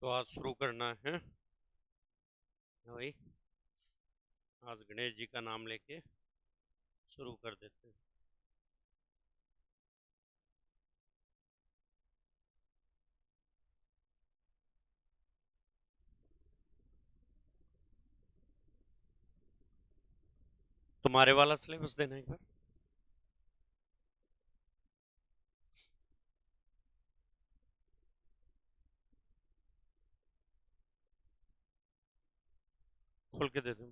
तो आज शुरू करना है भाई। आज गणेश जी का नाम लेके शुरू कर देते हैं। तुम्हारे वाला सिलेबस देना एक बार। खोल के दे दो।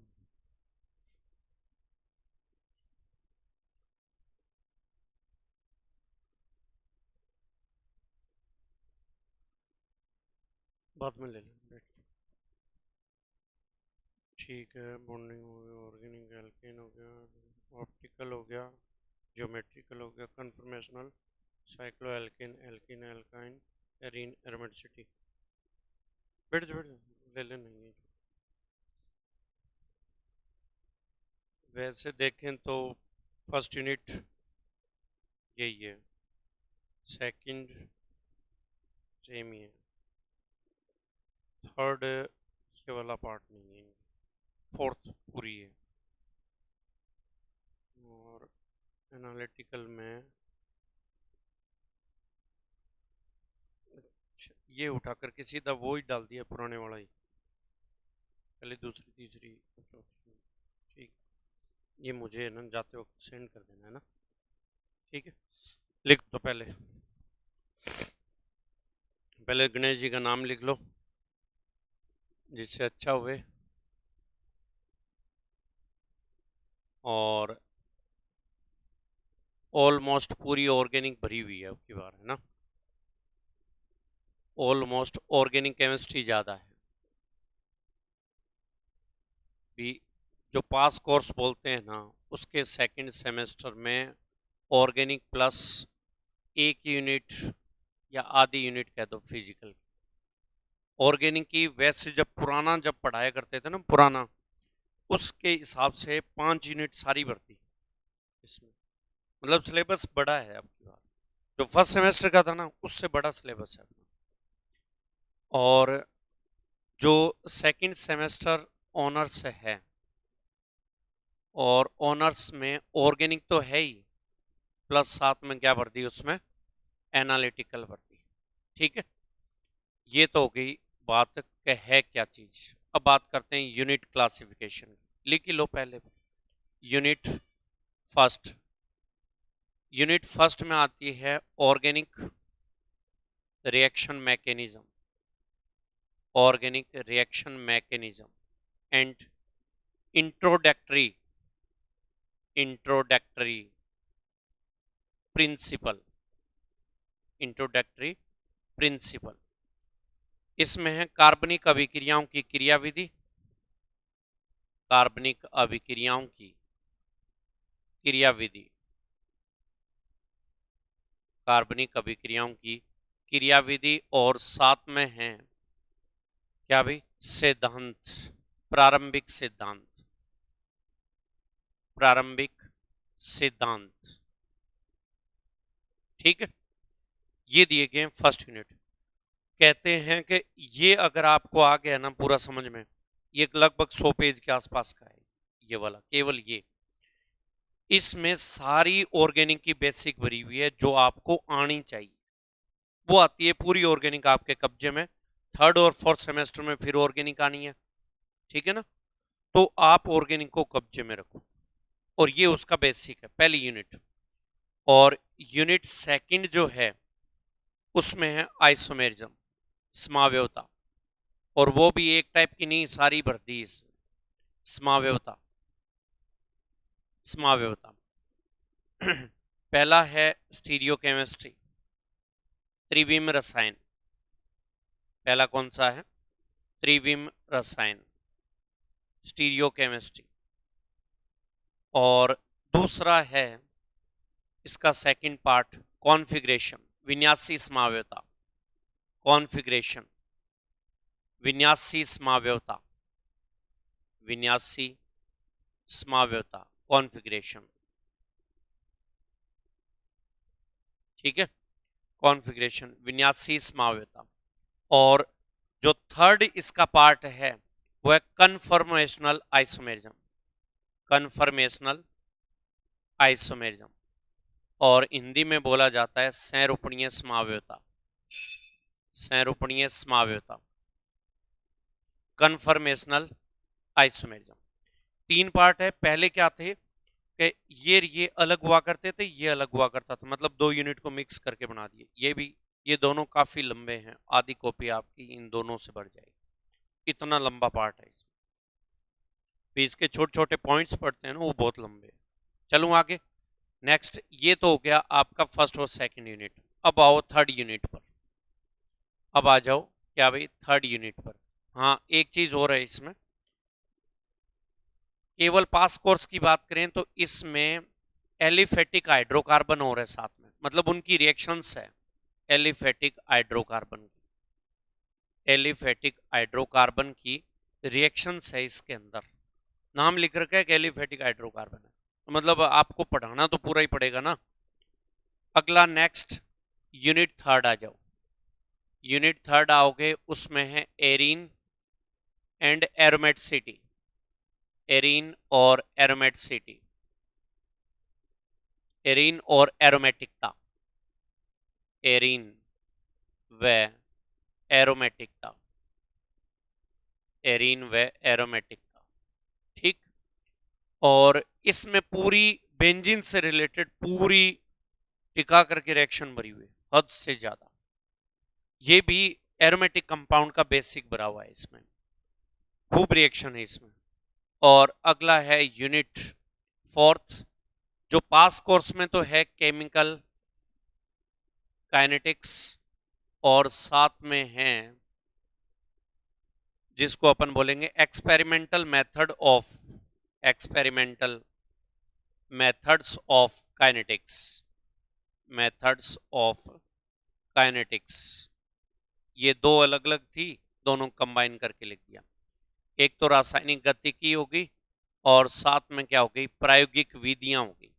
बाद में ले लें। ठीक है, बॉन्डिंग हो गया, ऑर्गेनिक एल्केन हो गया, ऑप्टिकल हो गया, ज्योमेट्रिकल हो गया, conformational, cycloalkane, alkene, alkyne, arene, aromaticity. बैठ जाओ, बैठ जाओ, ले लेना ये। वैसे देखें तो फर्स्ट यूनिट यही है, सेकंड सेम ही है, थर्ड ये वाला पार्ट नहीं है, फोर्थ पूरी है। और एनालिटिकल में ये उठा करके सीधा वो ही डाल दिया, पुराने वाला ही, पहले दूसरी तीसरी चौथी। ठीक, ये मुझे ना जाते वक्त सेंड कर देना है ना। ठीक है, लिख दो पहले। पहले गणेश जी का नाम लिख लो जिससे अच्छा हुए। और ऑलमोस्ट पूरी ऑर्गेनिक भरी हुई है अब की बार, है ना। ऑलमोस्ट ऑर्गेनिक केमिस्ट्री ज़्यादा है भी। जो पास कोर्स बोलते हैं ना, उसके सेकंड सेमेस्टर में ऑर्गेनिक प्लस एक यूनिट या आधी यूनिट कह दो फिजिकल। ऑर्गेनिक की वैसे जब पुराना जब पढ़ाया करते थे ना, पुराना उसके हिसाब से 5 यूनिट सारी भरती इसमें। मतलब सिलेबस बड़ा है अब की बार, जो फर्स्ट सेमेस्टर का था ना उससे बड़ा सिलेबस है। और जो सेकंड सेमेस्टर ऑनर्स है, और ऑनर्स में ऑर्गेनिक तो है ही, प्लस साथ में क्या भर दी उसमें, एनालिटिकल भर दी। ठीक है, ये तो हो गई बात कि है क्या चीज। अब बात करते हैं यूनिट क्लासिफिकेशन। लिख लो पहले। यूनिट फर्स्ट, यूनिट फर्स्ट में आती है organic reaction mechanism, organic reaction mechanism and introductory introductory principle, introductory principle. इसमें है कार्बनिक अभिक्रियाओं की क्रियाविधि, कार्बनिक अभिक्रियाओं की क्रियाविधि, कार्बनिक अभिक्रियाओं की क्रियाविधि। और साथ में है क्या भाई, सिद्धांत, प्रारंभिक सिद्धांत, प्रारंभिक सिद्धांत। ठीक है, ये दिए गए फर्स्ट यूनिट। कहते हैं कि ये अगर आपको आ गया ना पूरा समझ में, ये लगभग 100 पेज के आसपास का है ये वाला, केवल ये। इसमें सारी ऑर्गेनिक की बेसिक भरी हुई है जो आपको आनी चाहिए, वो आती है पूरी ऑर्गेनिक आपके कब्जे में। थर्ड और फोर्थ सेमेस्टर में फिर ऑर्गेनिक आनी है, ठीक है ना। तो आप ऑर्गेनिक को कब्जे में रखो, और ये उसका बेसिक है, पहली यूनिट। और यूनिट सेकंड जो है उसमें है आइसोमेरिज्म, समावयवता। और वो भी एक टाइप की नहीं, सारी भर दी समावयवता, समावयवता। पहला है स्टीरियोकेमिस्ट्री, त्रिविम रसायन। पहला कौन सा है, त्रिविम रसायन, स्टीरियोकेमिस्ट्री। और दूसरा है इसका सेकंड पार्ट, कॉन्फ़िगरेशन, विन्यासी समावयवता, कॉन्फ़िगरेशन, विन्यासी समावयवता, विन्यासी समावयवता, कॉन्फ़िगरेशन। ठीक है, कॉन्फ़िगरेशन, विन्यासी समावयवता। और जो थर्ड इसका पार्ट है वो है कन्फर्मेशनल आइसोमेरिज्म, कन्फर्मेशनल आइसोमेरिज्म, और हिंदी में बोला जाता है संरूपणीय समावयवता, संरूपणीय समावयवता, कन्फर्मेशनल आइसोमेरिज्म। तीन पार्ट है। पहले क्या थे कि ये अलग हुआ करते थे, ये अलग हुआ करता था, मतलब दो यूनिट को मिक्स करके बना दिए। ये भी, ये दोनों काफी लंबे हैं, आधी कॉपी आपकी इन दोनों से बढ़ जाएगी, इतना लंबा पार्ट है इसमें। भी इसके छोटे छोटे पॉइंट्स पढ़ते हैं ना, वो बहुत लंबे हैं। चलूँ आगे। नेक्स्ट, ये तो हो गया आपका फर्स्ट और सेकंड यूनिट। अब आओ थर्ड यूनिट पर। अब आ जाओ क्या भाई, थर्ड यूनिट पर। हाँ, एक चीज और है इसमें, केवल पास कोर्स की बात करें तो इसमें एलिफेटिक हाइड्रोकार्बन हो रहे साथ में, मतलब उनकी रिएक्शंस है एलिफेटिक हाइड्रोकार्बन की, एलिफेटिक हाइड्रोकार्बन की रिएक्शंस है इसके अंदर। नाम लिख रखा है कि एलिफेटिक हाइड्रोकार्बन है, तो मतलब आपको पढ़ाना तो पूरा ही पड़ेगा ना। अगला नेक्स्ट यूनिट थर्ड आ जाओ। यूनिट थर्ड आओगे, उसमें है एरीन एंड एरोमेटिसिटी, एरीन और एरोमेटिसिटी, एरीन और एरोमेटिकता, एरीन व एरोमेटिकता, एरीन व एरोमेटिकता। ठीक। और इसमें पूरी बेंजीन से रिलेटेड पूरी टिका करके रिएक्शन भरी हुई, हद से ज्यादा। ये भी एरोमेटिक कंपाउंड का बेसिक भरा हुआ है इसमें, खूब रिएक्शन है इसमें। और अगला है यूनिट फोर्थ, जो पास कोर्स में तो है केमिकल काइनेटिक्स, और साथ में है जिसको अपन बोलेंगे experimental method of, experimental methods of kinetics, methods of kinetics. ये दो अलग अलग थी, दोनों कंबाइन करके लिख दिया। एक तो रासायनिक गतिकी होगी और साथ में क्या होगी, प्रायोगिक विधियां होगी,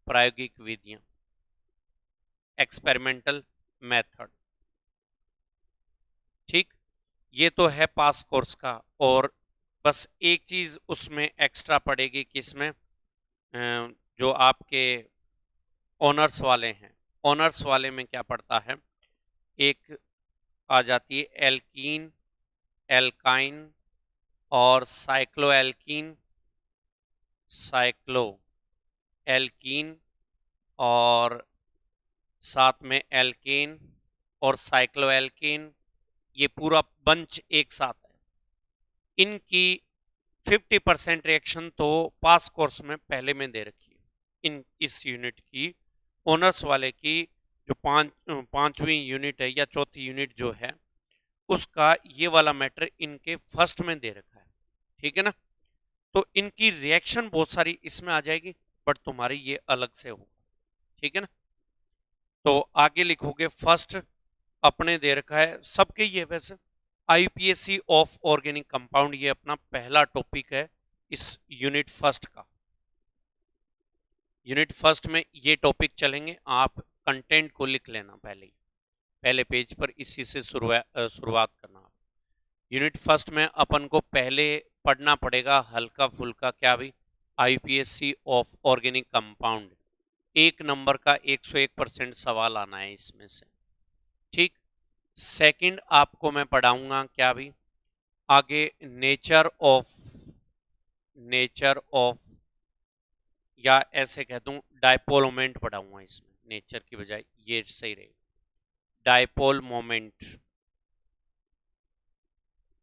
प्रायोगिक विधियां, एक्सपेरिमेंटल मेथड। ठीक। ये तो है पास कोर्स का। और बस एक चीज उसमें एक्स्ट्रा पड़ेगी कि इसमें जो आपके ऑनर्स वाले हैं, ऑनर्स वाले में क्या पड़ता है, एक आ जाती है एल्कीन, एल्काइन और साइक्लो एल्कीन, साइक्लो एल्कीन और साथ में एल्केन और साइक्लो एल्केन, ये पूरा बंच एक साथ है। इनकी 50% रिएक्शन तो पास कोर्स में पहले में दे रखी है। इन इस यूनिट की ऑनर्स वाले की जो पांचवी यूनिट है या चौथी यूनिट जो है, उसका ये वाला मैटर इनके फर्स्ट में दे रखा है। ठीक है ना। तो इनकी रिएक्शन बहुत सारी इसमें आ जाएगी, बट तुम्हारी ये अलग से होगा। ठीक है ना। तो आगे लिखोगे फर्स्ट, अपने दे रखा है सबके ही है वैसे, आईपीएसी ऑफ ऑर्गेनिक कंपाउंड, ये अपना पहला टॉपिक है इस यूनिट फर्स्ट का। यूनिट फर्स्ट में ये टॉपिक चलेंगे, आप कंटेंट को लिख लेना पहले ही, पहले पेज पर इसी से शुरुआत करना। यूनिट फर्स्ट में अपन को पहले पढ़ना पड़ेगा हल्का फुल्का, क्या भी, आईपीएसी ऑफ ऑर्गेनिक कंपाउंड। एक नंबर का 101% सवाल आना है इसमें से। ठीक। सेकंड आपको मैं पढ़ाऊंगा क्या भी आगे, नेचर ऑफ, नेचर ऑफ, या ऐसे कह दूं डायपोल मोमेंट पढ़ाऊंगा इसमें, नेचर की बजाय ये सही रहेगा, डायपोल मोमेंट।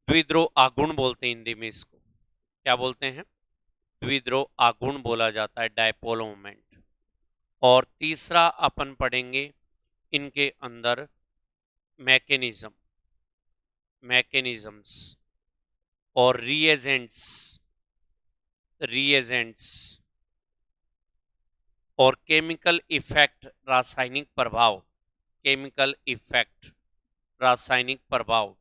द्विध्रुव आघूर्ण बोलते हैं हिंदी में इसको, क्या बोलते हैं, द्विध्रुव आघूर्ण बोला जाता है, डायपोल मोमेंट। और तीसरा अपन पढ़ेंगे इनके अंदर मैकेनिज्म, मैकेनिज्म्स और रिएजेंट्स, रिएजेंट्स और केमिकल इफेक्ट, रासायनिक प्रभाव, केमिकल इफेक्ट, रासायनिक प्रभाव।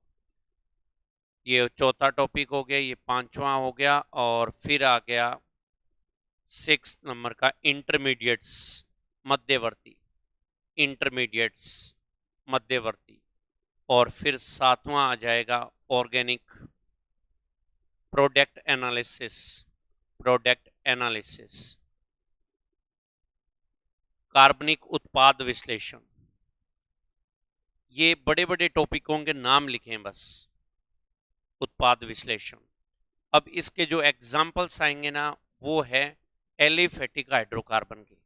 ये चौथा टॉपिक हो गया, ये पांचवा हो गया। और फिर आ गया 6 नंबर का इंटरमीडिएट्स, मध्यवर्ती, इंटरमीडिएट्स, मध्यवर्ती। और फिर सातवां आ जाएगा organic product analysis, product analysis, कार्बनिक उत्पाद विश्लेषण। ये बड़े बड़े टॉपिकों के नाम लिखें बस, उत्पाद विश्लेषण। अब इसके जो एग्जाम्पल्स आएंगे ना वो है एलिफेटिक हाइड्रोकार्बन के।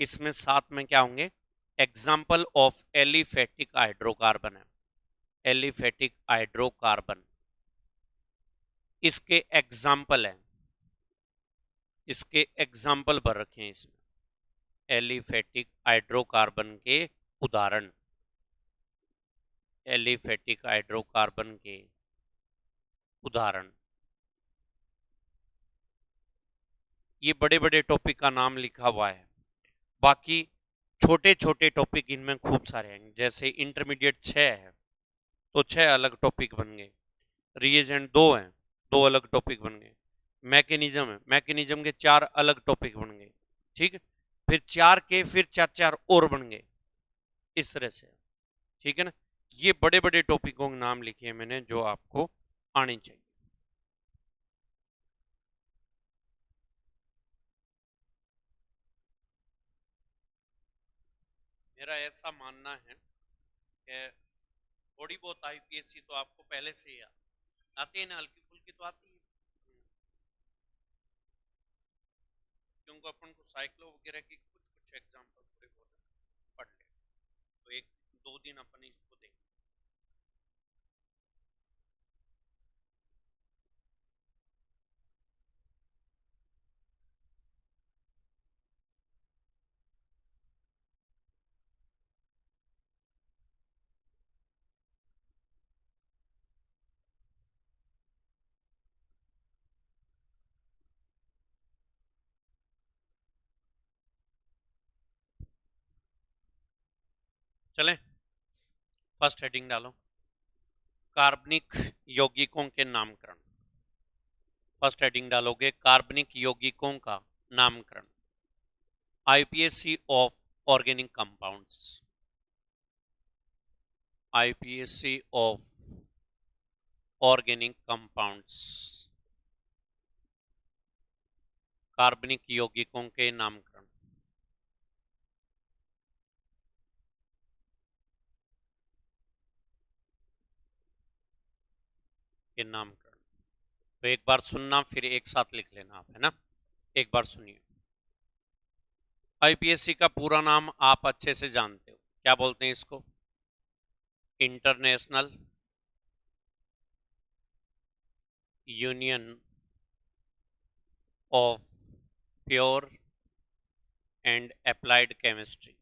इसमें साथ में क्या होंगे, एग्जाम्पल ऑफ एलिफेटिक हाइड्रोकार्बन है, एलिफेटिक हाइड्रोकार्बन इसके एग्जाम्पल है, इसके एग्जाम्पल भर रखे हैं इसमें, एलिफेटिक हाइड्रोकार्बन के उदाहरण, एलिफेटिक हाइड्रोकार्बन के उदाहरण। ये बड़े बड़े टॉपिक का नाम लिखा हुआ है, बाकी छोटे छोटे टॉपिक इनमें खूब सारे हैं। जैसे इंटरमीडिएट 6 है तो 6 अलग टॉपिक बन गए, रिएजेंट 2 हैं 2 अलग टॉपिक बन गए, मैकेनिज्म है, मैकेनिज्म के 4 अलग टॉपिक बन गए, ठीक है। फिर 4 के फिर 4 और बन गए, इस तरह से, ठीक है ना। ये बड़े बड़े टॉपिकों के नाम लिखे हैं मैंने जो आपको आने चाहिए। मेरा ऐसा मानना है कि थोड़ी बहुत आईपीएससी तो आपको पहले से ही आती है ना, हल्की फुल्की तो आती है, क्योंकि अपन को साइक्लो वगैरह की कुछ कुछ एग्जाम्पल थोड़े बहुत पढ़ ले तो एक दो दिन अपन इसको देख। चलें, फर्स्ट हेडिंग डालो, कार्बनिक यौगिकों के नामकरण। फर्स्ट हेडिंग डालोगे कार्बनिक यौगिकों का नामकरण, IPSC of organic compounds, IPSC of organic compounds, कार्बनिक यौगिकों के नामकरण। के नामकरण तो एक बार सुनना फिर एक साथ लिख लेना आप, है ना। एक बार सुनिए, आईपीएससी का पूरा नाम आप अच्छे से जानते हो, क्या बोलते हैं इसको, international union of pure and applied chemistry.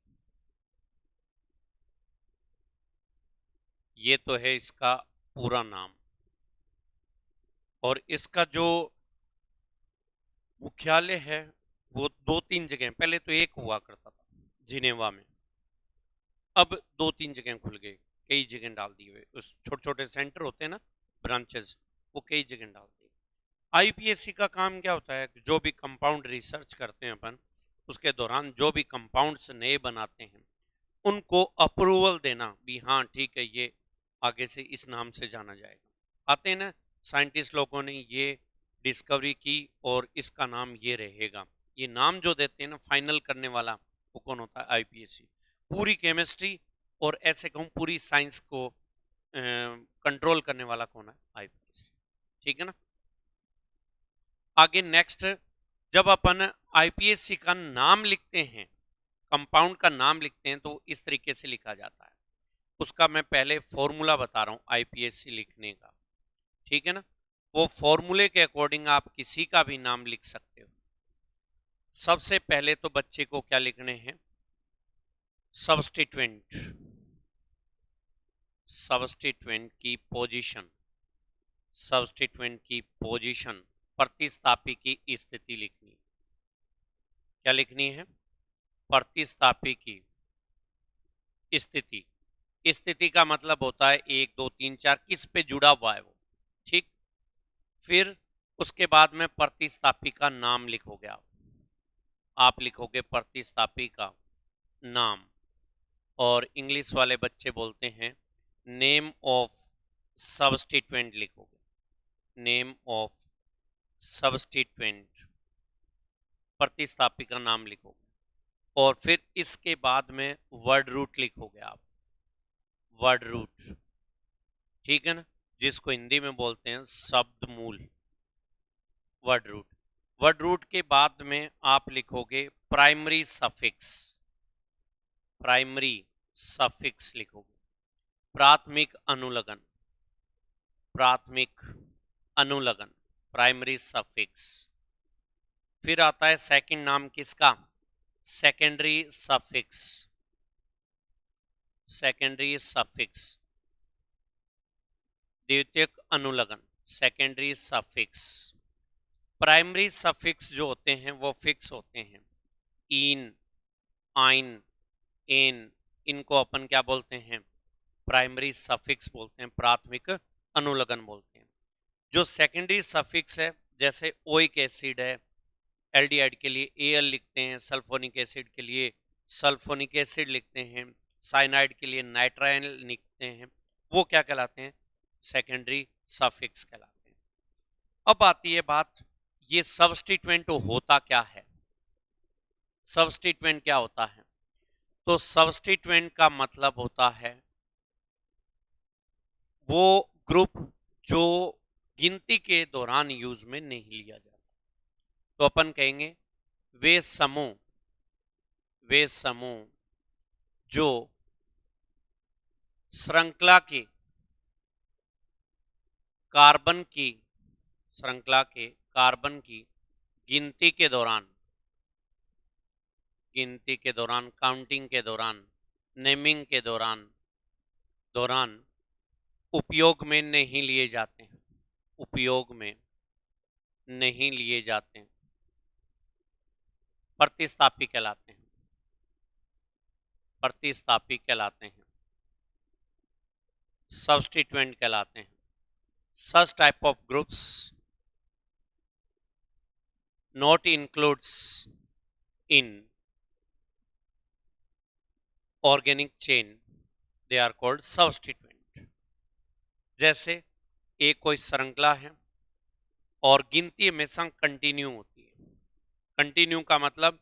ये तो है इसका पूरा नाम। और इसका जो मुख्यालय है वो 2-3 जगह, पहले तो एक हुआ करता था जिनेवा में, अब 2-3 जगह खुल गए, कई जगह डाल दिए हुए, उस छोटे छोटे सेंटर होते हैं ना, ब्रांचेस, वो कई जगह डाल दिए। आईपीएससी का काम क्या होता है, जो भी कंपाउंड रिसर्च करते हैं अपन, उसके दौरान जो भी कंपाउंड्स नए बनाते हैं उनको अप्रूवल देना भी, हाँ ठीक है ये आगे से इस नाम से जाना जाएगा। आते हैं ना साइंटिस्ट लोगों ने ये डिस्कवरी की और इसका नाम ये रहेगा, ये नाम जो देते हैं ना फाइनल करने वाला, वो कौन होता है, आईपीएससी। पूरी केमिस्ट्री और ऐसे कहूँ पूरी साइंस को कंट्रोल करने वाला कौन है, आईपीएससी, ठीक है ना। आगे नेक्स्ट, जब अपन आईपीएससी का नाम लिखते हैं, कंपाउंड का नाम लिखते हैं तो इस तरीके से लिखा जाता है। उसका मैं पहले फॉर्मूला बता रहा हूँ आईपीएससी लिखने का, ठीक है ना। वो फॉर्मूले के अकॉर्डिंग आप किसी का भी नाम लिख सकते हो। सबसे पहले तो बच्चे को क्या लिखने हैं, सब्स्टिट्यूएंट, सब्स्टिट्यूएंट की पोजीशन, सब्स्टिट्यूएंट की पोजीशन, प्रतिस्थापी की स्थिति लिखनी। क्या लिखनी है, प्रतिस्थापी की स्थिति। स्थिति का मतलब होता है 1 2 3 4 किस पे जुड़ा हुआ है वो, ठीक। फिर उसके बाद में प्रतिस्थापी का नाम लिखोगे आप लिखोगे प्रतिस्थापी का नाम, और इंग्लिश वाले बच्चे बोलते हैं नेम ऑफ सब्स्टिट्यूएंट लिखोगे, नेम ऑफ सब्स्टिट्यूएंट, प्रतिस्थापी का नाम लिखोगे, और फिर इसके बाद में वर्ड रूट लिखोगे आप, वर्ड रूट, ठीक है ना, जिसको हिंदी में बोलते हैं शब्द मूल, वर्ड रूट। वर्ड रूट के बाद में आप लिखोगे प्राइमरी सफिक्स, प्राइमरी सफिक्स लिखोगे, प्राथमिक अनुलग्न, प्राथमिक अनुलग्न, प्राइमरी सफिक्स। फिर आता है सेकंड नाम किसका, सेकेंडरी सफिक्स, सेकेंडरी सफिक्स, द्वितीयक अनुलग्न, सेकेंडरी सफिक्स। प्राइमरी सफिक्स जो होते हैं वो फिक्स होते हैं, इन, आइन, एन, इनको अपन क्या बोलते हैं, प्राइमरी सफिक्स बोलते हैं, प्राथमिक अनुलग्न बोलते हैं। जो सेकेंडरी सफिक्स है, जैसे ओइक एसिड है, एल्डिहाइड के लिए एल लिखते हैं, सल्फोनिक एसिड के लिए सल्फोनिक एसिड लिखते हैं, साइनाइड के लिए नाइट्राइल लिखते हैं, वो क्या कहलाते हैं, सेकेंडरी सफिक्स कहलाते हैं। अब आती है बात, ये सब्स्टिट्यूएंट होता क्या है, सब्स्टिट्यूएंट क्या होता है, तो सब्स्टिट्यूएंट का मतलब होता है वो ग्रुप जो गिनती के दौरान यूज में नहीं लिया जाता। तो अपन कहेंगे वे समूह, वे समूह जो श्रृंखला की, कार्बन की, श्रृंखला के कार्बन की गिनती के दौरान, गिनती के दौरान, काउंटिंग के दौरान, नेमिंग के दौरान, उपयोग में नहीं लिए जाते हैं, उपयोग में नहीं लिए जाते हैं, प्रतिस्थापी कहलाते हैं, प्रतिस्थापी कहलाते हैं, सब्स्टिट्यूएंट कहलाते हैं। Such type of groups not includes in organic chain, they are called substituent। जैसे एक कोई श्रृंखला है और गिनती हमेशा कंटिन्यू होती है, कंटिन्यू का मतलब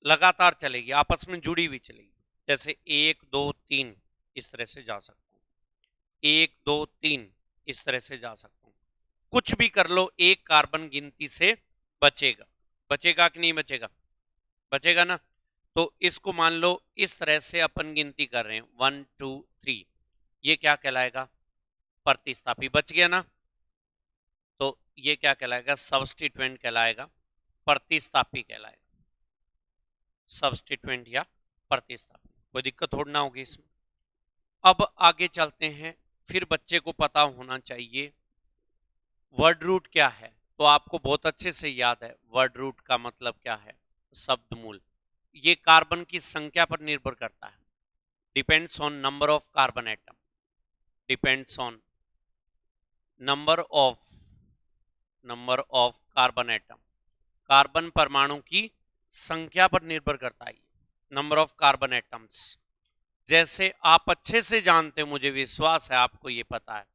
लगातार चलेगी, आपस में जुड़ी हुई चलेगी, जैसे 1 2 3 इस तरह से जा सकता हूँ, 1 2 3 इस तरह से जा सकता हूँ। कुछ भी कर लो, एक कार्बन गिनती से बचेगा, बचेगा कि नहीं बचेगा, बचेगा ना। तो इसको मान लो इस तरह से अपन गिनती कर रहे हैं 1 2 3, ये क्या कहलाएगा, प्रतिस्थापी, बच गया ना। तो ये क्या कहलाएगा, सब्स्टिट्यूएंट कहलाएगा, प्रतिस्थापी कहलाएगा, सब्स्टिट्यूएंट या प्रतिस्थापी, कोई दिक्कत थोड़ी ना होगी इसमें। अब आगे चलते हैं, फिर बच्चे को पता होना चाहिए वर्ड रूट क्या है। तो आपको बहुत अच्छे से याद है वर्ड रूट का मतलब क्या है, शब्द मूल। ये कार्बन की संख्या पर निर्भर करता है, depends on number of carbon atom, depends on number of carbon atom, carbon परमाणु की संख्या पर निर्भर करता है, नंबर ऑफ कार्बन एटम्स। जैसे आप अच्छे से जानते हो, मुझे विश्वास है आपको ये पता है,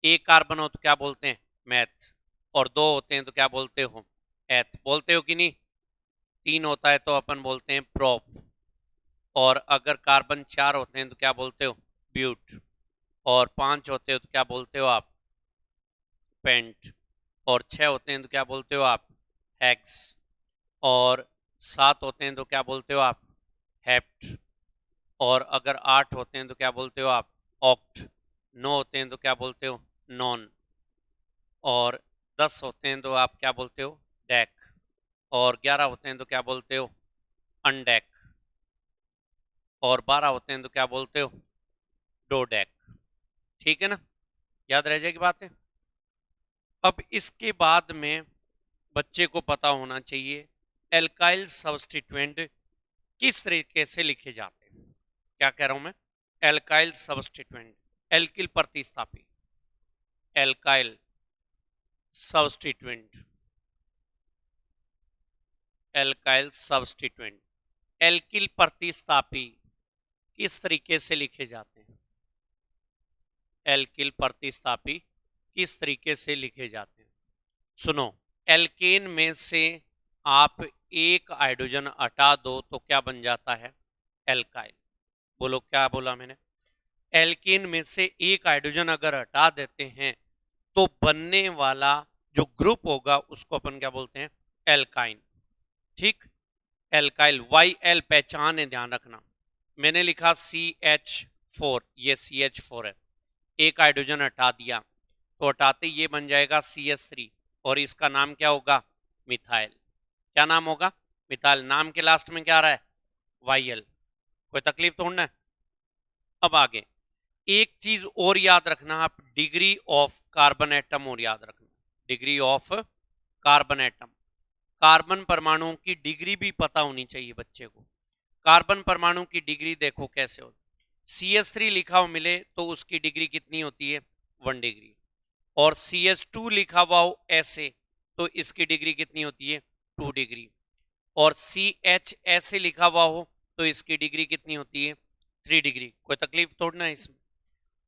एक कार्बन हो तो क्या बोलते हैं, मैथ, और 2 होते हैं तो क्या बोलते हो, एथ, बोलते हो कि नहीं। 3 होता है तो अपन बोलते हैं प्रोप, और अगर कार्बन 4 होते हैं तो क्या बोलते हो, ब्यूट, और 5 होते हो तो क्या बोलते हो आप, पेंट, और 6 होते हैं तो क्या बोलते हो आप, हेक्स, और 7 होते हैं तो क्या बोलते हो आप, हेप्ट, और अगर 8 होते हैं तो क्या बोलते हो आप, ऑक्ट, 9 होते हैं तो क्या बोलते हो, नॉन, और 10 होते हैं तो आप क्या बोलते हो, डेक, और 11 होते हैं तो क्या बोलते हो, अनडेक, और 12 होते हैं तो क्या बोलते हो, डोडेक। ठीक है ना, याद रह जाएगी बातें। अब इसके बाद में बच्चे को पता होना चाहिए एल्काइल सब्स्टिट्यूएंट किस तरीके से लिखे जाते हैं। क्या कह रहा हूं मैं, एल्काइल सब्स्टिट्यूएंट, एल्किल प्रतिस्थापी, alkyl substituent, alkyl substituent, alkyl प्रतिस्थापी किस तरीके से लिखे जाते हैं। एल्किल प्रतिस्थापी किस तरीके से लिखे जाते हैं? सुनो, एल्केन में से आप एक हाइड्रोजन हटा दो तो क्या बन जाता है? एल्काइल। बोलो क्या बोला मैंने? एल्केन में से एक हाइड्रोजन अगर हटा देते हैं तो बनने वाला जो ग्रुप होगा उसको अपन क्या बोलते हैं? एल्काइन। ठीक, एल्काइल। वाई एल पहचान है, ध्यान रखना। मैंने लिखा CH4, ये CH4 है, एक हाइड्रोजन हटा दिया तो हटाते ये बन जाएगा CH3 और इसका नाम क्या होगा? मिथाइल। क्या नाम होगा? मिथाइल। नाम के लास्ट में क्या आ रहा है? YL। कोई तकलीफ तो नहीं है? अब आगे एक चीज और याद रखना आप, डिग्री ऑफ कार्बन एटम और याद रखना। Degree of carbon atom, carbon परमाणुओं की डिग्री भी पता होनी चाहिए बच्चे को। कार्बन परमाणु की डिग्री देखो कैसे होती। CH3 लिखा हो मिले तो उसकी डिग्री कितनी होती है? 1 डिग्री। और CH2 लिखा हुआ हो ऐसे तो इसकी डिग्री कितनी होती है? 2 डिग्री। और CH ऐसे लिखा हुआ हो तो इसकी डिग्री कितनी होती है? 3 डिग्री। कोई तकलीफ थोड़ी ना इसमें।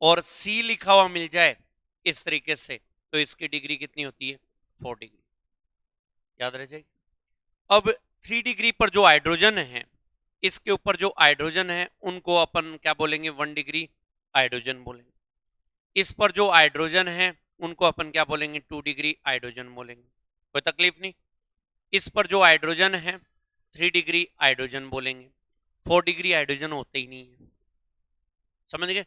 और C लिखा हुआ मिल जाए इस तरीके से तो इसकी डिग्री कितनी होती है? 4 डिग्री। याद रह जाएगी। अब 3 डिग्री पर जो हाइड्रोजन है, इसके ऊपर जो हाइड्रोजन है उनको अपन क्या बोलेंगे? 1 डिग्री हाइड्रोजन बोलेंगे। इस पर जो हाइड्रोजन है उनको अपन क्या बोलेंगे? 2 डिग्री हाइड्रोजन बोलेंगे। कोई तकलीफ नहीं। इस पर जो हाइड्रोजन है 3 डिग्री हाइड्रोजन बोलेंगे। 4 डिग्री हाइड्रोजन होते ही नहीं है। समझ गए?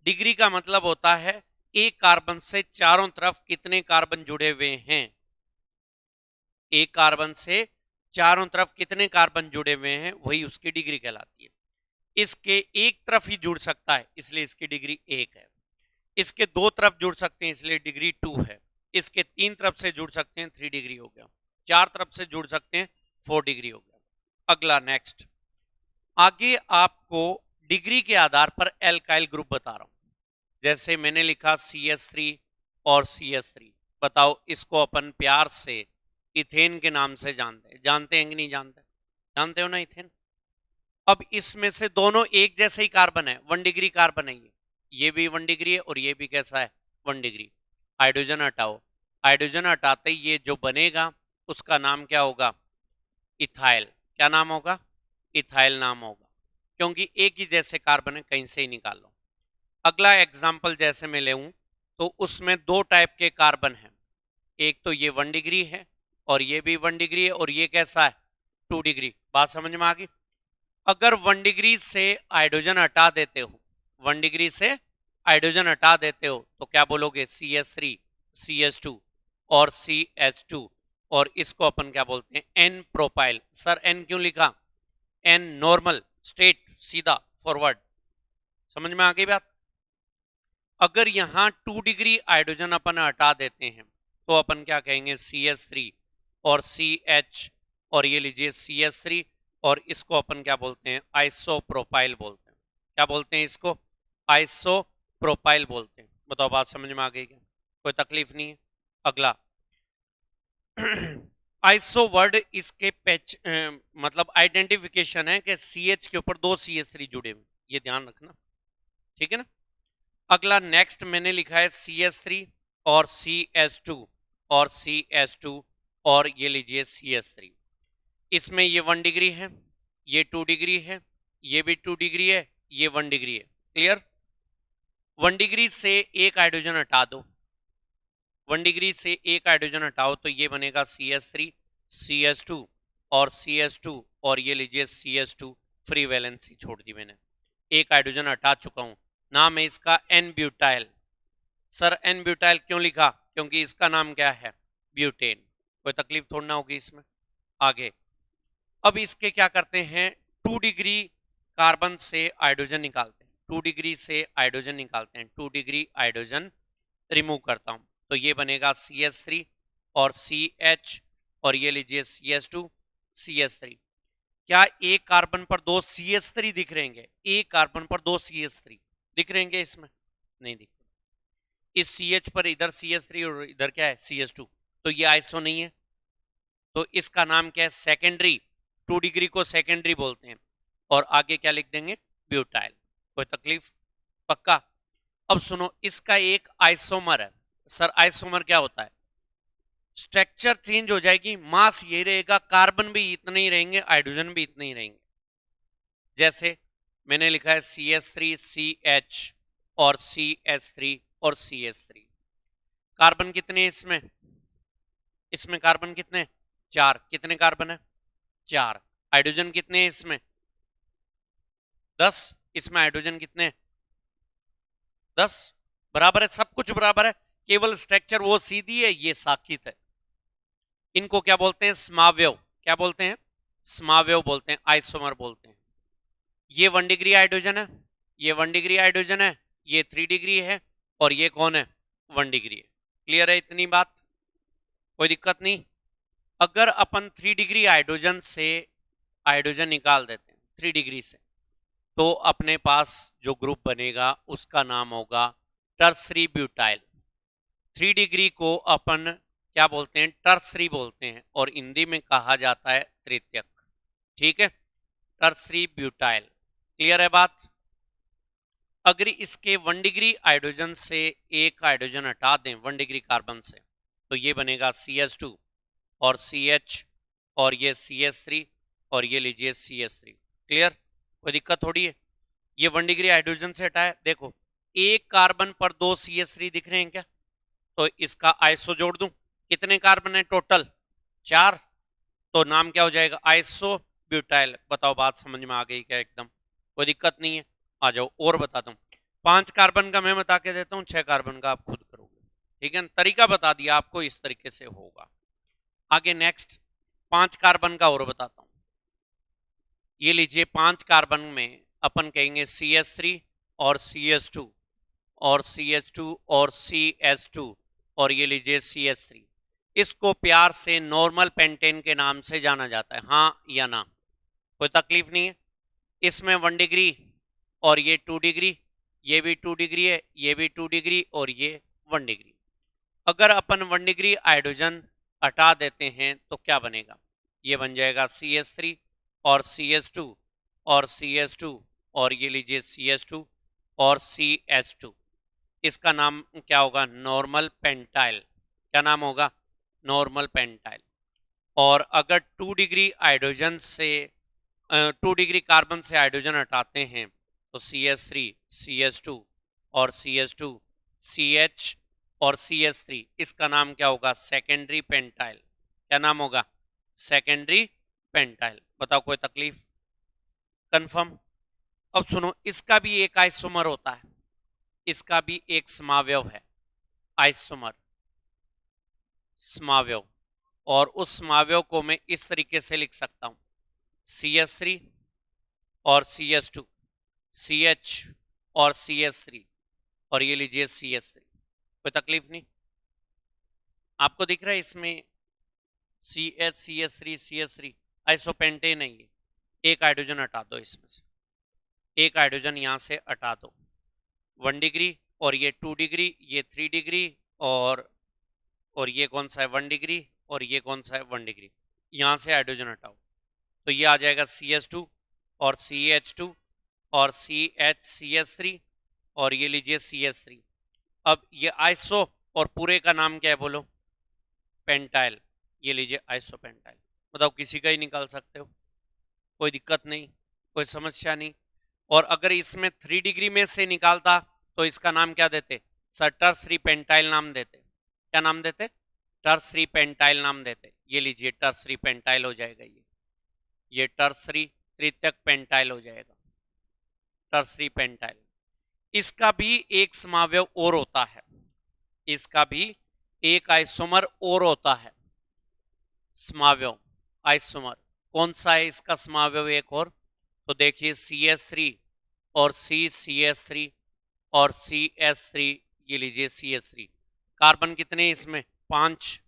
डिग्री का मतलब होता है एक कार्बन से चारों तरफ कितने कार्बन जुड़े हुए हैं। एक कार्बन से चारों तरफ कितने कार्बन जुड़े हुए हैं, वही उसकी डिग्री कहलाती है। इसके एक तरफ ही जुड़ सकता है इसलिए इसकी डिग्री 1 है। इसके 2 तरफ जुड़ सकते हैं इसलिए डिग्री 2 है। इसके 3 तरफ से जुड़ सकते हैं 3 डिग्री हो गया। 4 तरफ से जुड़ सकते हैं 4 डिग्री हो गया। अगला नेक्स्ट, आगे आपको डिग्री के आधार पर एल्काइल ग्रुप बता रहा हूं। जैसे मैंने लिखा CH3 और CH3, बताओ इसको अपन प्यार से इथेन के नाम से जानते हैं कि नहीं जानते? जानते हो ना इथेन। अब इसमें से दोनों एक जैसे ही कार्बन है, 1 डिग्री कार्बन है। ये भी 1 डिग्री है और ये भी कैसा है? 1 डिग्री। हाइड्रोजन हटाओ, हाइड्रोजन हटाते ही ये जो बनेगा उसका नाम क्या होगा? इथाइल। क्या नाम होगा? इथाइल नाम होगा, क्योंकि एक ही जैसे कार्बन है, कहीं से ही निकाल लो। अगला एग्जाम्पल जैसे मैं ले तो उसमें 2 टाइप के कार्बन हैं। एक तो ये 1 डिग्री है और ये भी 1 डिग्री है और ये कैसा है? 2 डिग्री। बात समझ में आ गई? अगर 1 डिग्री से हाइड्रोजन हटा देते हो, 1 डिग्री से हाइड्रोजन हटा देते हो तो क्या बोलोगे? CH3, CH2 और CH2। और इसको अपन क्या बोलते हैं? N propyl. सर N क्यों लिखा? N नॉर्मल, स्ट्रेट, सीधा, फॉरवर्ड। समझ में आ गई बात? अगर यहां 2 डिग्री हाइड्रोजन अपन हटा देते हैं तो अपन क्या कहेंगे? CH3 और CH और ये लीजिए CH3 और इसको अपन क्या बोलते हैं? आइसोप्रोपाइल बोलते हैं। क्या बोलते हैं इसको? आइसोप्रोपाइल बोलते हैं। बताओ बात समझ में आ गई क्या? कोई तकलीफ नहीं है। अगला आइसो वर्ड इसके मतलब आइडेंटिफिकेशन है कि CH के ऊपर 2 CH3 जुड़े हुए, ये ध्यान रखना। ठीक है ना? अगला नेक्स्ट मैंने लिखा है CH3 और CH2 और CH2 और ये लीजिए CH3। इसमें ये 1 डिग्री है, ये 2 डिग्री है, ये भी 2 डिग्री है, ये 1 डिग्री है। क्लियर? 1 डिग्री से एक हाइड्रोजन हटा दो, 1 डिग्री से एक हाइड्रोजन हटाओ तो ये बनेगा CH3, CH2 और CH2 और ये लीजिए CH2। फ्री वैलेंसी छोड़ दी मैंने, एक हाइड्रोजन हटा चुका हूं। नाम है इसका N butyl. Sir N butyl क्यों लिखा? क्योंकि इसका नाम क्या है? ब्यूटेन। कोई तकलीफ थोड़ी ना होगी इसमें। आगे अब इसके क्या करते हैं? 2 डिग्री कार्बन से हाइड्रोजन निकालते हैं, 2 डिग्री से हाइड्रोजन निकालते हैं, 2 डिग्री हाइड्रोजन रिमूव करता हूं तो ये बनेगा CH3 और CH और ये लीजिए CH2, CH3। क्या एक कार्बन पर 2 CH3 दिख रहे हैं? एक कार्बन पर 2 CH3 दिख रहे हैं इसमें? नहीं दिख रहे। इस CH पर इधर CH3 और इधर क्या है? CH2। तो ये आइसो नहीं है, तो इसका नाम क्या है? सेकेंडरी। 2 डिग्री को सेकेंडरी बोलते हैं और आगे क्या लिख देंगे? ब्यूटाइल। कोई तकलीफ? पक्का? अब सुनो, इसका एक आइसोमर है। सर आइसोमर क्या होता है? स्ट्रक्चर चेंज हो जाएगी, मास ये रहेगा, कार्बन भी इतने ही रहेंगे, हाइड्रोजन भी इतने ही रहेंगे। जैसे मैंने लिखा है CH3CH और CH3 और CH3। कार्बन कितने इसमें? इसमें कार्बन कितने? 4। कितने कार्बन है? 4। हाइड्रोजन कितने इसमें? 10। इसमें हाइड्रोजन कितने? 10। बराबर है, सब कुछ बराबर है, केवल स्ट्रक्चर वो सीधी है, ये साकित है। इनको क्या बोलते हैं? समावयव। क्या बोलते हैं? समावयव बोलते हैं, आइसोमर बोलते हैं। ये 1 डिग्री हाइड्रोजन है, ये 1 डिग्री हाइड्रोजन है, ये 3 डिग्री है, और ये कौन है? 1 डिग्री है। क्लियर है इतनी बात? कोई दिक्कत नहीं। अगर अपन 3 डिग्री हाइड्रोजन से हाइड्रोजन निकाल देते हैं 3 डिग्री से, तो अपने पास जो ग्रुप बनेगा उसका नाम होगा टर्सरी ब्यूटाइल। 3 डिग्री को अपन क्या बोलते हैं? टर्सरी बोलते हैं, और हिंदी में कहा जाता है तृतीयक। ठीक है, टर्सरी ब्यूटाइल। क्लियर है बात? अगर इसके 1 डिग्री हाइड्रोजन से एक हाइड्रोजन हटा दें 1 डिग्री कार्बन से, तो ये बनेगा CH2 और CH, और ये CH3, और ये लीजिए CH3। क्लियर? कोई दिक्कत थोड़ी है। ये 1 डिग्री हाइड्रोजन से हटा है, देखो एक कार्बन पर 2 CH3 दिख रहे हैं क्या? तो इसका आइसो जोड़ दूं। कितने कार्बन है टोटल? 4। तो नाम क्या हो जाएगा? Iso butyl. बताओ बात समझ में आ गई क्या? एकदम कोई दिक्कत नहीं है। आ जाओ और बताता हूँ। 5 कार्बन का मैं बता के देता हूँ, 6 कार्बन का आप खुद करोगे। ठीक है, तरीका बता दिया आपको, इस तरीके से होगा। आगे नेक्स्ट 5 कार्बन का और बताता हूँ। ये लीजिए 5 कार्बन में अपन कहेंगे CH3 और CH2 और CH2 और CH2, और ये लीजिए CH3। इसको प्यार से नॉर्मल पेंटेन के नाम से जाना जाता है, हाँ या ना? कोई तकलीफ नहीं है। इसमें 1 डिग्री और ये 2 डिग्री, ये भी 2 डिग्री है, ये भी 2 डिग्री, और ये 1 डिग्री। अगर अपन 1 डिग्री हाइड्रोजन हटा देते हैं तो क्या बनेगा? ये बन जाएगा CH3 और CH2 और CH2, और ये लीजिए CH2 और CH2। इसका नाम क्या होगा? Normal pentyl. क्या नाम होगा? Normal pentyl. और अगर 2 डिग्री हाइड्रोजन से 2 डिग्री कार्बन से हाइड्रोजन हटाते हैं तो CH3 CH2 और CH2 CH और CH3, इसका नाम क्या होगा? Secondary pentyl. क्या नाम होगा? Secondary pentyl. बताओ कोई तकलीफ? कंफर्म? अब सुनो, इसका भी एक आइसोमर होता है, इसका भी एक समावयव है, आइसोमर, समावयव। और उस समावयव को मैं इस तरीके से लिख सकता हूं, CH3 और CH2, CH और CH3, और ये लीजिए CH3। कोई तकलीफ नहीं? आपको दिख रहा है इसमें CH CH3 CH3 आइसोपेंटेन है ये। एक हाइड्रोजन हटा दो इसमें से, एक हाइड्रोजन यहां से हटा दो। 1 डिग्री और ये 2 डिग्री, ये 3 डिग्री, और ये कौन सा है? 1 डिग्री, और ये कौन सा है? 1 डिग्री। यहां से हाइड्रोजन हटाओ तो ये आ जाएगा CH2 और CH2 और CH3, और ये लीजिए CH3। अब ये आइसो और पूरे का नाम क्या है बोलो? पेंटाइल। ये लीजिए आइसो पेंटाइल। बताओ किसी का ही निकाल सकते हो, कोई दिक्कत नहीं, कोई समस्या नहीं। और अगर इसमें 3 डिग्री में से निकालता तो इसका नाम क्या देते? सर टर्सरी पेंटाइल नाम देते। क्या नाम देते? टर्सरी पेंटाइल नाम देते। ये लीजिए टर्सरी पेंटाइल हो जाएगा, ये टर्सरी तृतीयक पेंटाइल हो जाएगा, टर्सरी पेंटाइल। इसका भी एक समावयव और होता है, इसका भी एक आइसोमर और होता है, समावयव आइसोमर। कौन सा है इसका समावयव एक और? तो देखिए CH3 और CH3 और CH3, ये लीजिए CH3। कार्बन कितने इसमें? 5।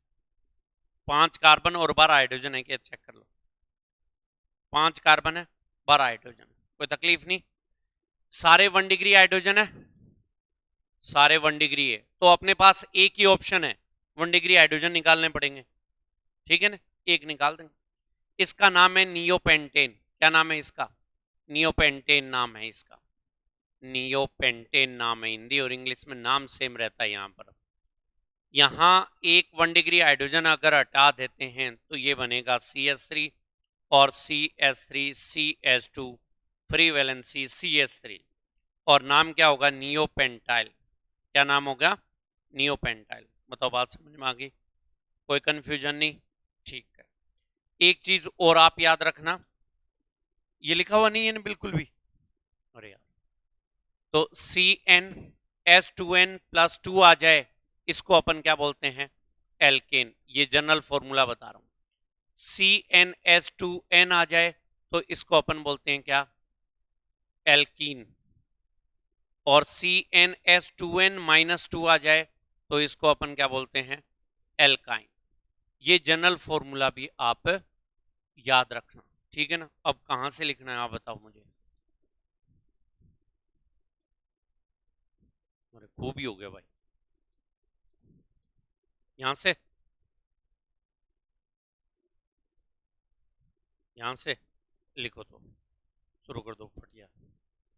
5 कार्बन और 12 हाइड्रोजन है क्या? चेक कर लो, 5 कार्बन है, 12 हाइड्रोजन। कोई तकलीफ नहीं। सारे 1 डिग्री हाइड्रोजन है, सारे 1 डिग्री है, तो अपने पास एक ही ऑप्शन है, 1 डिग्री हाइड्रोजन निकालने पड़ेंगे। ठीक है ना, एक निकाल देंगे। इसका नाम है नियोपेंटेन। क्या नाम है इसका? नियोपेंटेन नाम है इसका, नियोपेंटेन नाम है हिंदी और इंग्लिश में, नाम सेम रहता है यहाँ पर। यहाँ एक 1 डिग्री हाइड्रोजन अगर हटा देते हैं तो ये बनेगा CH3 और CH3 CH2 free valency CH3 और नाम क्या होगा, नियोपेंटाइल। क्या नाम होगा, नियोपेंटाइल। बताओ बात समझ में आ गई, कोई कंफ्यूजन नहीं? ठीक है। एक चीज और आप याद रखना, ये लिखा हुआ नहीं है ना बिल्कुल भी, अरे यार, तो CnH2n+2 आ जाए, इसको अपन क्या बोलते हैं, एल्केन। ये जनरल फॉर्मूला बता रहा हूं। CnH2n आ जाए तो इसको अपन बोलते हैं क्या, एल्कीन। और CnH2n-2 आ जाए तो इसको अपन क्या बोलते हैं, एल्काइन। ये जनरल फॉर्मूला भी आप याद रखना, ठीक है ना। अब कहां से लिखना है आप बताओ मुझे। अरे खूब ही हो गया भाई, यहां से, यहां से लिखो तो शुरू कर दो फटिया,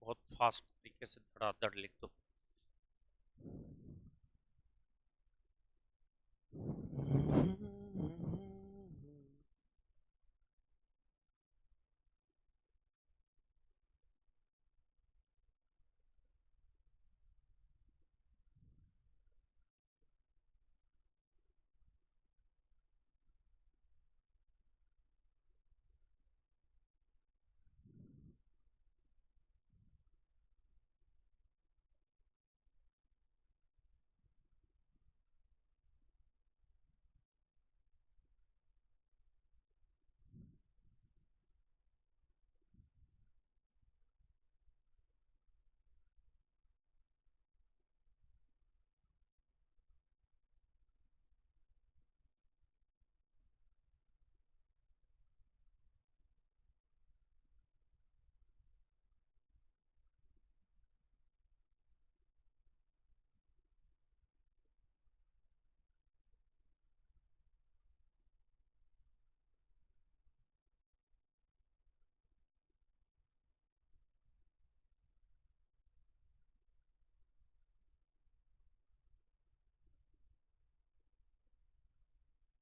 बहुत फास्ट तरीके से धड़ाधड़ लिख दो।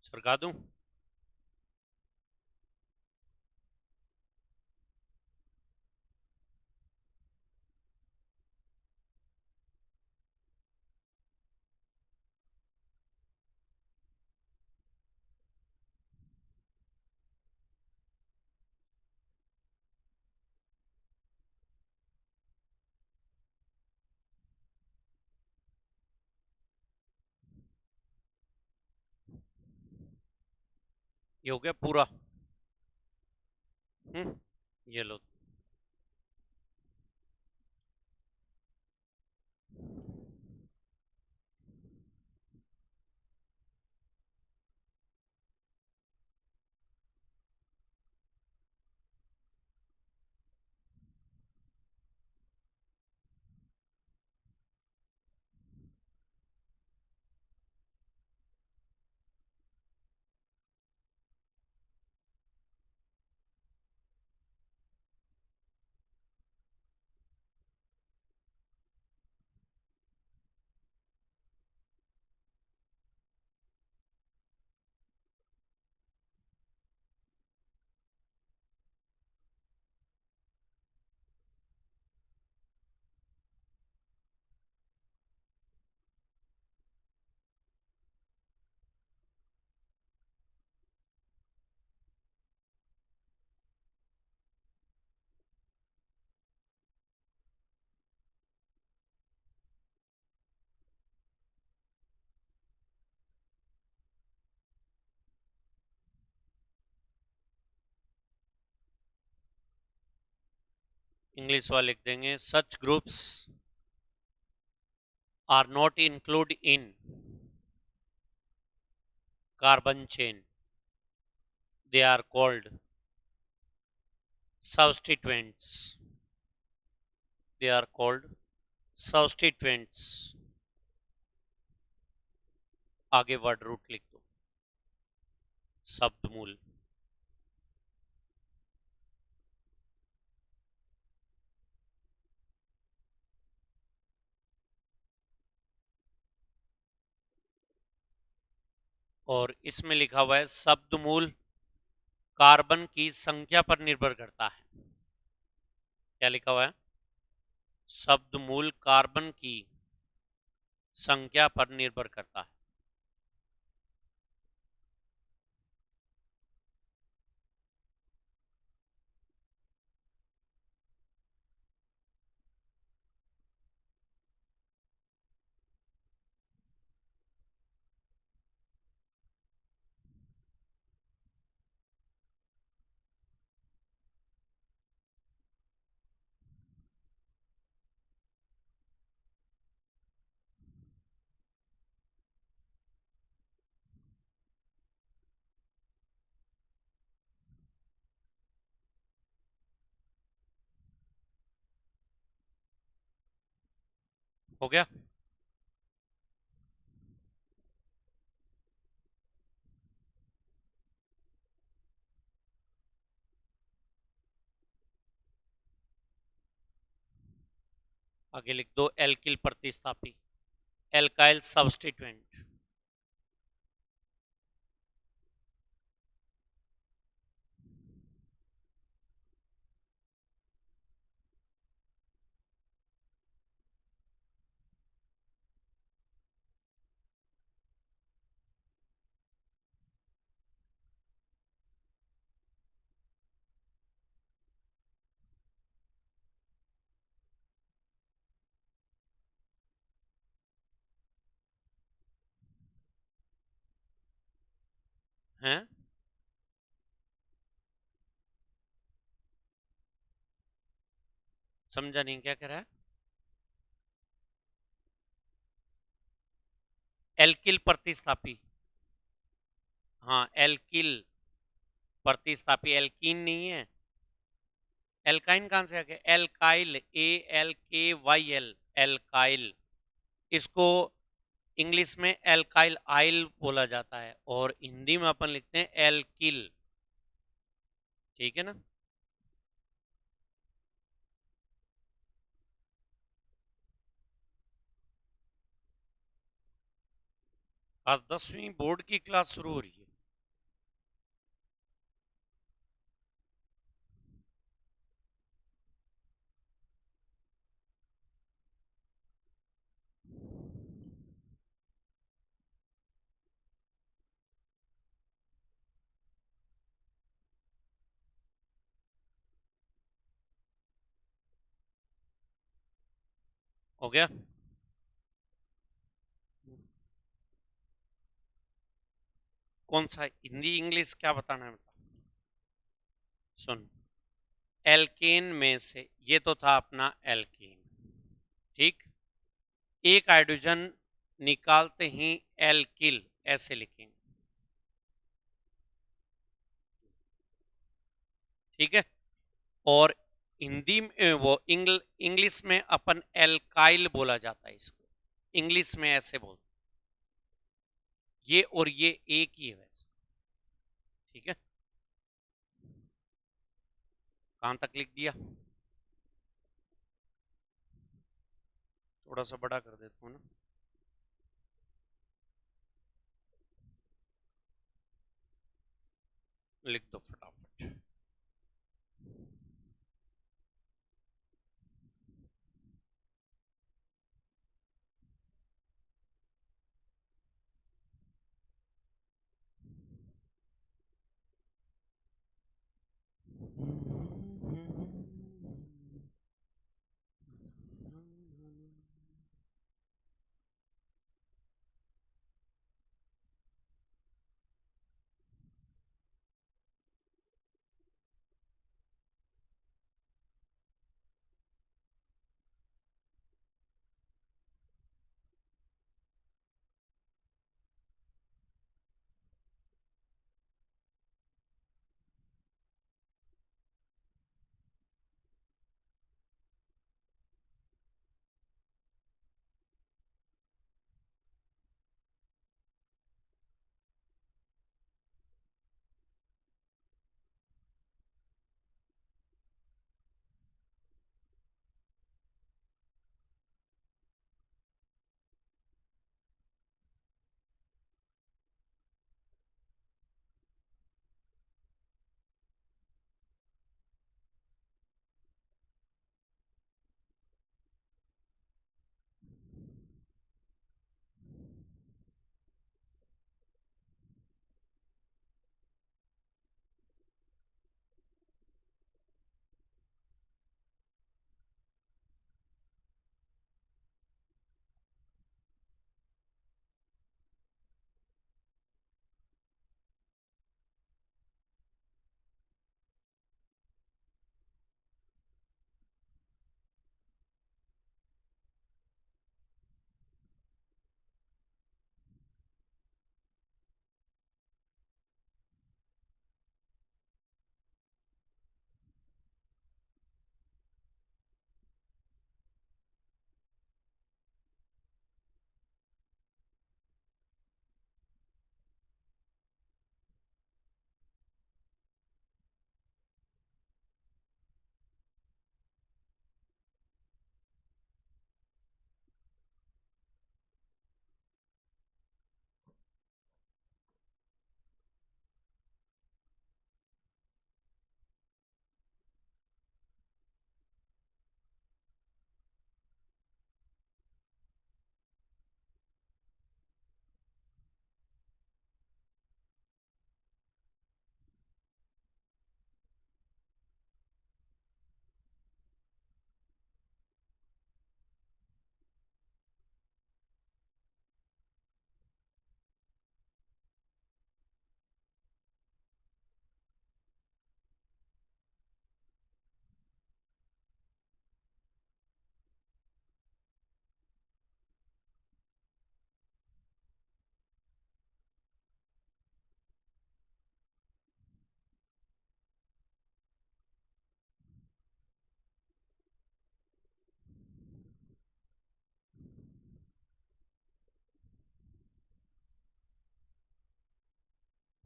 सरका दूं? ये हो गया पूरा। ये लो। इंग्लिश वाले लिख देंगे, such groups are not include in carbon chain, they are called substituents, they are called substituents। आगे वर्ड रूट लिख दो, शब्द मूल। और इसमें लिखा हुआ है शब्द मूल कार्बन की संख्या पर निर्भर करता है। क्या लिखा हुआ है? शब्द मूल कार्बन की संख्या पर निर्भर करता है। हो गया? आगे लिख दो एल्किल प्रतिस्थापी, एल्काइल सब्स्टिट्यूएंट। हैं? समझा नहीं, क्या कह रहा है? एल्किल प्रतिस्थापी। हाँ, एल्किल प्रतिस्थापी, एल्कीन नहीं है। एल्काइन कहां से आ गया? Alkyl, ALKYL, alkyl. इसको इंग्लिश में एल्काइल आइल बोला जाता है और हिंदी में अपन लिखते हैं एल्किल। ठीक है ना? आज 10वीं बोर्ड की क्लास शुरू हो रही है। हो गया? कौन सा हिंदी इंग्लिश क्या बताना है बता? सुन, एल्केन में से ये तो था अपना एल्केन, ठीक। एक हाइड्रोजन निकालते ही एल्किल ऐसे लिखेंगे, ठीक है। और हिंदी में वो इंग्लिश में अपन एल्काइल बोला जाता है इसको, इंग्लिश में ऐसे बोल। ये और ये एक ही है वैसे, ठीक है। कहां तक लिख दिया? थोड़ा सा बड़ा कर देता हूँ ना। लिख दो फटाफट।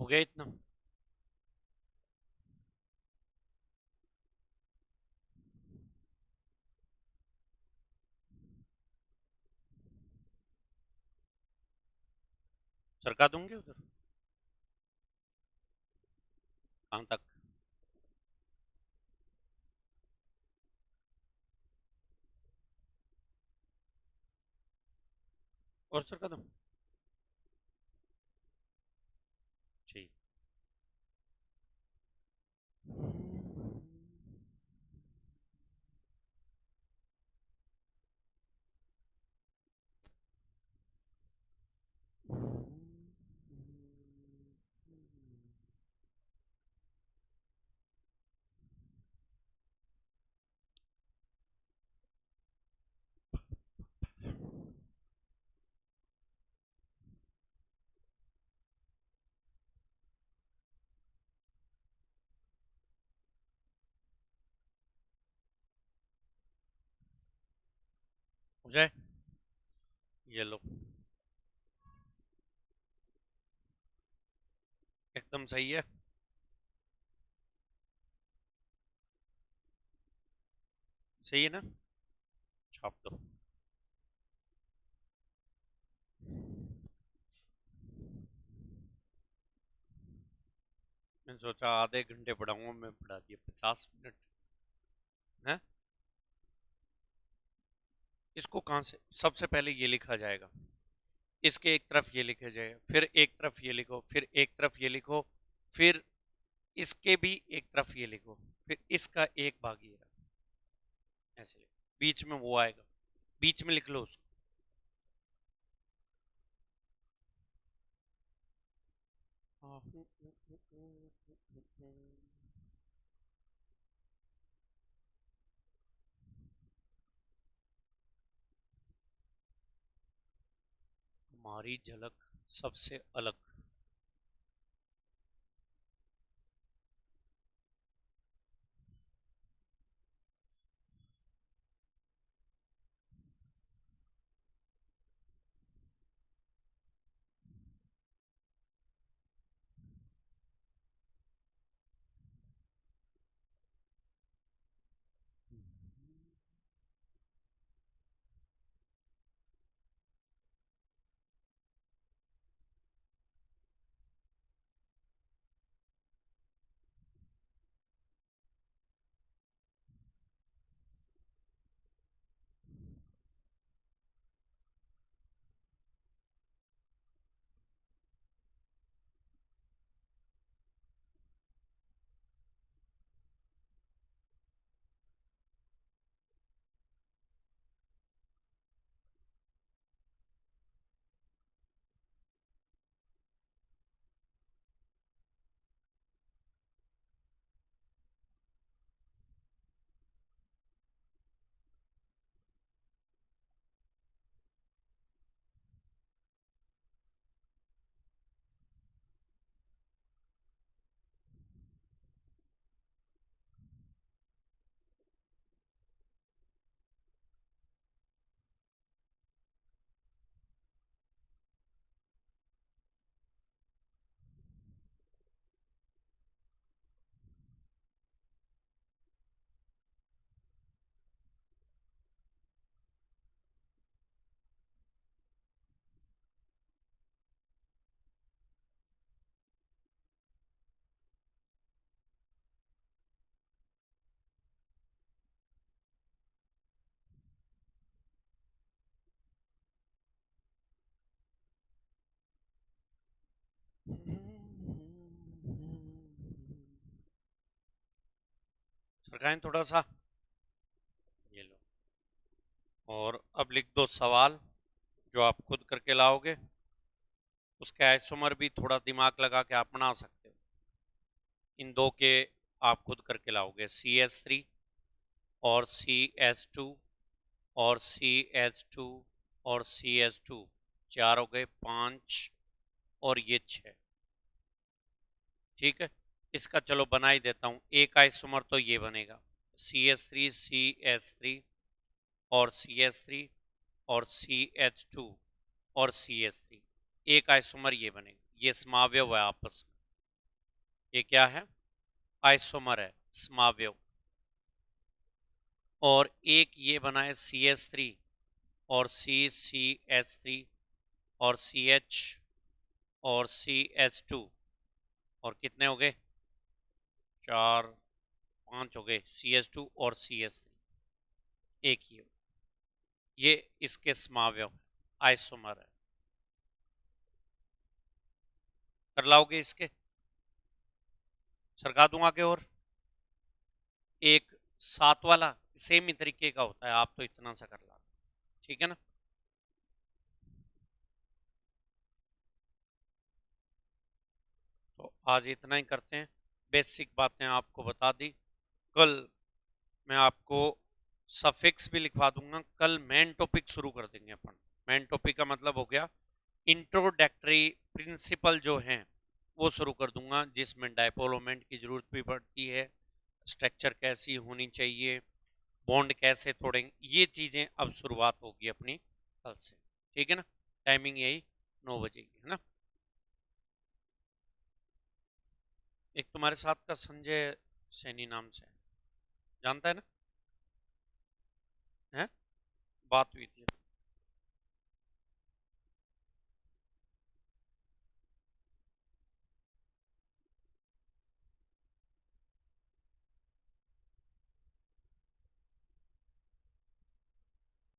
हो गया इतना? सरका दूंगे उधर? कहाँ तक? और सरका दूं? ठीक। हो जाए? ये लो, एकदम सही है। सही है ना? छाप दो। मैंने सोचा आधे घंटे पढ़ाऊंगा, मैं पढ़ा दिया 50 मिनट है। इसको कहाँ से, सबसे पहले ये लिखा जाएगा, इसके एक तरफ ये लिखा जाएगा, फिर एक तरफ ये लिखो, फिर एक तरफ ये लिखो, फिर इसके भी एक तरफ ये लिखो, फिर इसका एक भाग ये रहा, ऐसे लिखो, बीच में वो आएगा, बीच में लिख लो उसको। हमारी झलक सबसे अलग। सरकाएं थोड़ा सा, ये लो। और अब लिख दो सवाल जो आप खुद करके लाओगे, उसके आइसोमर भी थोड़ा दिमाग लगा के आप बना सकते हो। इन दो के आप खुद करके लाओगे, CH3 और CH2 और CH2 और CH2, 4 हो गए, 5 और ये 6। ठीक है, इसका चलो बना ही देता हूँ। एक आइसोमर तो ये बनेगा, CH3 CH3 और CH3 और CH2 और CH3, एक आइसोमर ये बनेगा, ये समावयव है आपस में। ये क्या है? आइसोमर है, समावयव। और एक ये बना है CH3 और CCH3 और CH और CH2, और कितने हो गए? 4 5 हो गए, CH2 और CH3, एक ही हो। ये इसके समावयव आइसोमर है। कर लाओगे इसके? सरका दूं आगे और एक 7 वाला सेम ही तरीके का होता है, आप तो इतना सा कर ला, ठीक है ना। तो आज इतना ही करते हैं, बेसिक बातें आपको बता दी। कल मैं आपको सफिक्स भी लिखवा दूंगा। कल मेन टॉपिक शुरू कर देंगे अपन। मेन टॉपिक का मतलब हो गया इंट्रोडक्टरी प्रिंसिपल जो हैं वो शुरू कर दूंगा, जिसमें डायपोल मोमेंट की जरूरत भी पड़ती है, स्ट्रक्चर कैसी होनी चाहिए, बॉन्ड कैसे तोड़ेंगे, ये चीज़ें अब शुरुआत होगी अपनी कल से, ठीक है ना। टाइमिंग यही 9 बजे की है ना। एक तुम्हारे साथ का संजय सैनी नाम से, जानता है ना? है, बात हुई थी।